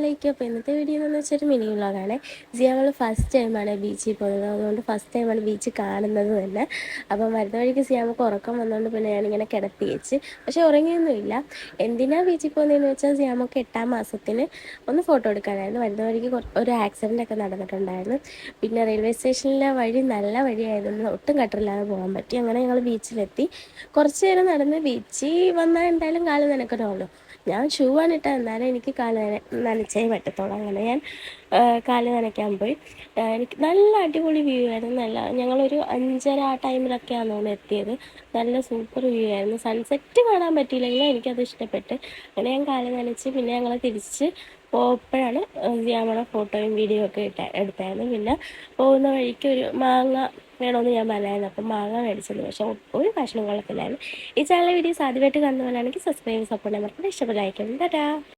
അസ്സലാമലൈക്കും. അപ്പോൾ ഇന്നത്തെ വീഡിയോ എന്ന് വെച്ചാൽ മിനി വ്ളോഗാണ്. ഞങ്ങൾ ഫസ്റ്റ് ടൈമാണ് ബീച്ചിൽ പോകുന്നത്. അതുകൊണ്ട് ഫസ്റ്റ് ടൈമാണ് ബീച്ച് കാണുന്നത് തന്നെ. അപ്പം വരുന്ന വഴിക്ക് സിയാമക്ക് ഉറക്കം വന്നുകൊണ്ട് പിന്നെ ഞാനിങ്ങനെ കിടത്തി വെച്ച്. പക്ഷേ ഉറങ്ങിയൊന്നുമില്ല. എന്തിനാണ് ബീച്ചിൽ പോകുന്നതെന്ന് വെച്ചാൽ സിയാമക്ക് 8ാം മാസത്തിന് ഒന്ന് ഫോട്ടോ എടുക്കാനായിരുന്നു. വരുന്ന വഴിക്ക് ഒരു ആക്സിഡൻ്റ് ഒക്കെ നടന്നിട്ടുണ്ടായിരുന്നു. പിന്നെ റെയിൽവേ സ്റ്റേഷനിലെ വഴി നല്ല വഴിയായതുകൊണ്ട് ഒട്ടും കട്ടറില്ലാതെ പോകാൻ പറ്റി. അങ്ങനെ ഞങ്ങൾ ബീച്ചിലെത്തി. കുറച്ച് നേരം നടന്ന് ബീച്ചിൽ വന്നാൽ എന്തായാലും കാല് നനക്കണമല്ലോ. ഞാൻ ഷൂ ആണ് ഇട്ടത്, എന്നാലും എനിക്ക് കാല് നനച്ചേ പറ്റത്തുള്ളൂ. അങ്ങനെ ഞാൻ കാല് നനയ്ക്കാൻ പോയി. എനിക്ക് നല്ല അടിപൊളി വ്യൂ ആയിരുന്നു. ഞങ്ങളൊരു 5:30 ആ ടൈമിലൊക്കെയാണ് തോന്നുന്നു എത്തിയത്. നല്ല സൂപ്പർ വ്യൂ ആയിരുന്നു. സൺസെറ്റ് കാണാൻ പറ്റിയില്ലെങ്കിലും എനിക്കത് ഇഷ്ടപ്പെട്ട്. അങ്ങനെ ഞാൻ കാല് നനച്ച് പിന്നെ ഞങ്ങൾ തിരിച്ച് പോയപ്പോഴാണ് നമ്മുടെ ഫോട്ടോയും വീഡിയോ ഒക്കെ എടുത്തായിരുന്നു. പിന്നെ പോകുന്ന വഴിക്ക് ഒരു മാങ്ങ വേണമെന്ന് ഞാൻ പറഞ്ഞായിരുന്നു. അപ്പം മാങ്ങ മേടിച്ചത്, പക്ഷെ ഒരു കഷ്ണം കൊള്ളത്തില്ലായിരുന്നു. ഈ ചാനൽ വീഡിയോസ് ആദ്യമായിട്ട് കാണുന്നവരാണെങ്കിൽ സബ്സ്ക്രൈബ് സപ്പോർട്ട് ചെയ്യാൻ മറക്കണ്ട. ഇഷ്ടപ്പെടായിരിക്കും. ടാറ്റാ.